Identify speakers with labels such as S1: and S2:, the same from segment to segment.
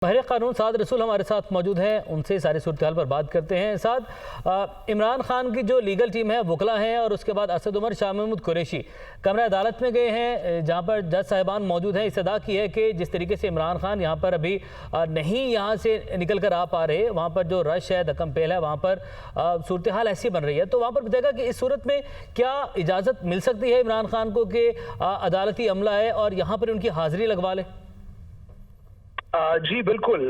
S1: माहिर कानून साद रसूल हमारे साथ मौजूद हैं, उनसे सारी सूरत हाल पर बात करते हैं। साथ इमरान खान की जो लीगल टीम है वकला हैं और उसके बाद असद उमर, शाह महमूद कुरैशी कमरा अदालत में गए हैं, जहां पर जज साहिबान मौजूद हैं। इस्तदा की है कि जिस तरीके से इमरान खान यहां पर अभी नहीं यहां से निकल कर आ पा रहे, वहां पर जो रश है, धक्कम पेल है, वहां पर सूरत हाल ऐसी बन रही है। तो वहां पर बताएगा कि इस सूरत में क्या इजाज़त मिल सकती है इमरान खान को कि अदालती अमला है और यहाँ पर उनकी हाज़िरी लगवा ले?
S2: जी बिल्कुल।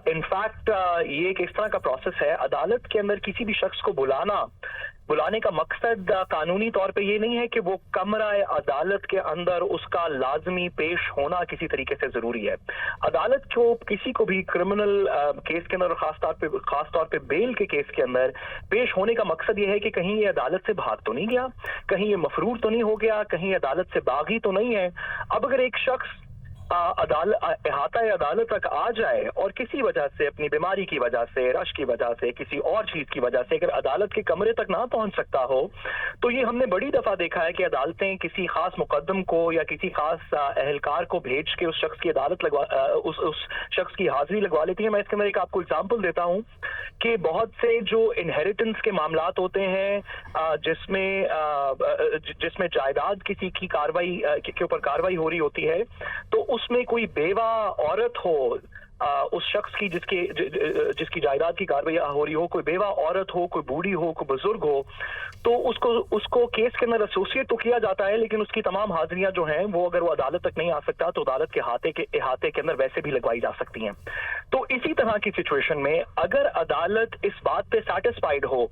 S2: इनफैक्ट ये एक इस तरह का प्रोसेस है, अदालत के अंदर किसी भी शख्स को बुलाने का मकसद कानूनी तौर पे ये नहीं है कि वो कमरा अदालत के अंदर उसका लाजमी पेश होना किसी तरीके से जरूरी है। अदालत को किसी को भी क्रिमिनल केस के अंदर, खास तौर पे बेल के केस के अंदर पेश होने का मकसद ये है कि कहीं ये अदालत से भाग तो नहीं गया, कहीं ये मफरूर तो नहीं हो गया, कहीं अदालत से बागी तो नहीं है। अब अगर एक शख्स अहाता अदालत तक आ जाए और किसी वजह से, अपनी बीमारी की वजह से, रश की वजह से, किसी और चीज की वजह से अगर अदालत के कमरे तक ना पहुंच सकता हो, तो ये हमने बड़ी दफा देखा है कि अदालतें किसी खास मुकद्दम को या किसी खास अहलकार को भेज के उस शख्स की अदालत उस शख्स की हाजिरी लगवा लेती है। मैं इसके अंदर एक आपको एग्जाम्पल देता हूँ कि बहुत से जो इनहेरिटेंस के मामलात होते हैं, जिसमें जायदाद किसी की कार्रवाई के ऊपर कार्रवाई हो रही होती है, तो उसमें कोई बेवा औरत हो, उस शख्स की जिसकी जायदाद की कार्रवाई हो रही हो, कोई बेवा औरत हो, कोई बूढ़ी हो, कोई बुजुर्ग हो, तो उसको केस के अंदर एसोसिएट तो किया जाता है, लेकिन उसकी तमाम हाजिरियां जो हैं वो अगर वो अदालत तक नहीं आ सकता तो अदालत के अहाते के अंदर वैसे भी लगवाई जा सकती हैं। तो इसी तरह की सिचुएशन में अगर अदालत इस बात पे सैटिस्फाइड हो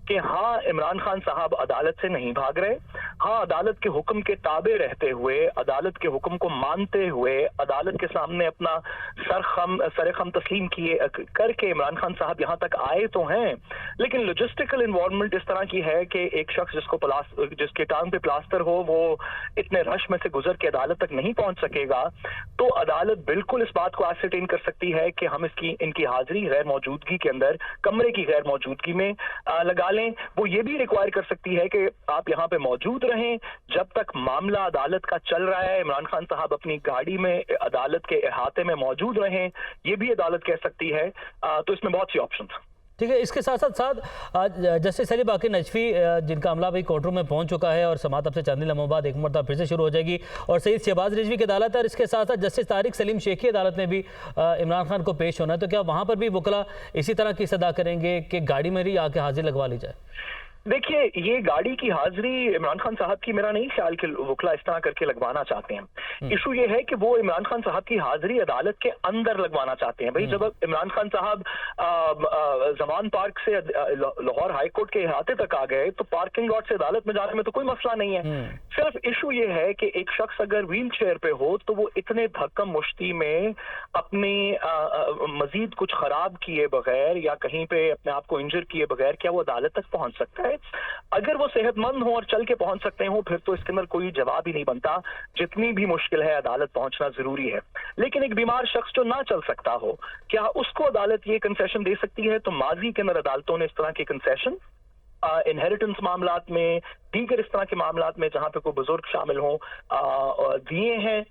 S2: कि हाँ इमरान खान साहब अदालत से नहीं भाग रहे, हाँ अदालत के हुक्म के ताबे रहते हुए, अदालत के हुक्म को मानते हुए, अदालत के सामने अपना सर खम तस्लीम करके इमरान खान साहब यहाँ तक आए तो हैं, लेकिन लॉजिस्टिकल इन्वॉल्वमेंट इस तरह की है कि एक शख्स जिसके टांग पे प्लास्टर हो वो इतने रश में से गुजर के अदालत तक नहीं पहुंच सकेगा, तो अदालत बिल्कुल इस बात को एसरटेन कर सकती है कि हम इनकी हाजिरी गैर मौजूदगी के अंदर, कमरे की गैर मौजूदगी में लगा। वो ये भी रिक्वायर कर सकती है कि आप यहाँ पे मौजूद रहें जब तक मामला अदालत का चल रहा है, इमरान खान साहब अपनी गाड़ी में अदालत के अहाते में मौजूद रहें, ये भी अदालत कह सकती है। तो इसमें बहुत सी ऑप्शन है।
S1: ठीक है, इसके साथ साथ जस्टिस अली बाकी नजफी, जिनका अमला भाई कोर्ट रूम में पहुंच चुका है और समाअत अब से चंद लम्हों बाद एक मरतबा फिर से शुरू हो जाएगी, और सईद शहबाज रिजवी की अदालत है, और इसके साथ साथ जस्टिस तारिक सलीम शेख की अदालत में भी इमरान खान को पेश होना है। तो क्या वहाँ पर भी वकला इसी तरह की सदा करेंगे कि गाड़ी में ही आके हाजिर लगवा ली जाए?
S2: देखिए, ये गाड़ी की हाजिरी इमरान खान साहब की मेरा नहीं ख्याल कि वकला इस तरह करके लगवाना चाहते हैं। इशू ये है कि वो इमरान खान साहब की हाजिरी अदालत के अंदर लगवाना चाहते हैं। भाई जब इमरान खान साहब जमान पार्क से लाहौर हाई कोर्ट के अहाते तक आ गए तो पार्किंग लॉट से अदालत में जाने में तो कोई मसला नहीं है। सिर्फ इशू ये है कि एक शख्स अगर व्हील चेयर पे हो तो वो इतने धक्कम मुश्ती में अपनी मजीद कुछ खराब किए बगैर या कहीं पे अपने आप को इंजर किए बगैर क्या वो अदालत तक पहुंच सकता है? अगर वो सेहतमंद हो और चल के पहुंच सकते हो फिर तो इसके अंदर कोई जवाब ही नहीं बनता। जितनी भी मुश्किल है अदालत पहुंचना जरूरी है, लेकिन एक बीमार शख्स जो ना चल सकता हो, क्या उसको अदालत ये कंसेशन दे सकती है? तो माजी के अंदर अदालतों ने इस तरह के कंसेशन इनहेरिटेंस मामलात में, दीगर इस तरह के मामलात में जहां पे कोई बुजुर्ग शामिल हो दिए हैं,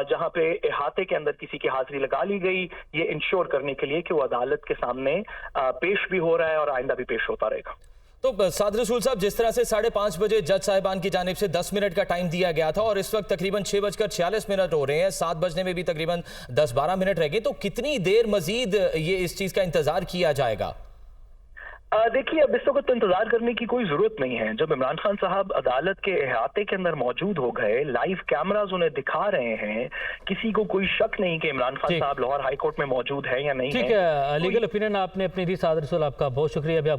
S2: जहां पे अहाते के अंदर किसी की हाजिरी लगा ली गई, ये इंश्योर करने के लिए कि वो अदालत के सामने पेश भी हो रहा है और आइंदा भी पेश होता रहेगा।
S3: तो साद रसूल साहब, जिस तरह से 5:30 बजे जज साहिबान की जानिब से 10 मिनट का टाइम दिया गया था और इस वक्त तकरीबन 6:46 हो रहे हैं, 7 बजने में भी तकरीबन 10-12 मिनट रह गए, तो कितनी देर मजीद ये इस चीज का इंतजार किया जाएगा?
S2: देखिए, अब इस वक्त तो इंतजार करने की कोई जरूरत नहीं है। जब इमरान खान साहब अदालत के अहाते के अंदर मौजूद हो गए, लाइव कैमराज उन्हें दिखा रहे हैं, किसी को कोई शक नहीं कि इमरान खान साहब लाहौर हाई कोर्ट में मौजूद है या नहीं है।
S1: ठीक है, लीगल ओपिनियन आपने अपनी दी साद रसूल, आपका बहुत शुक्रिया।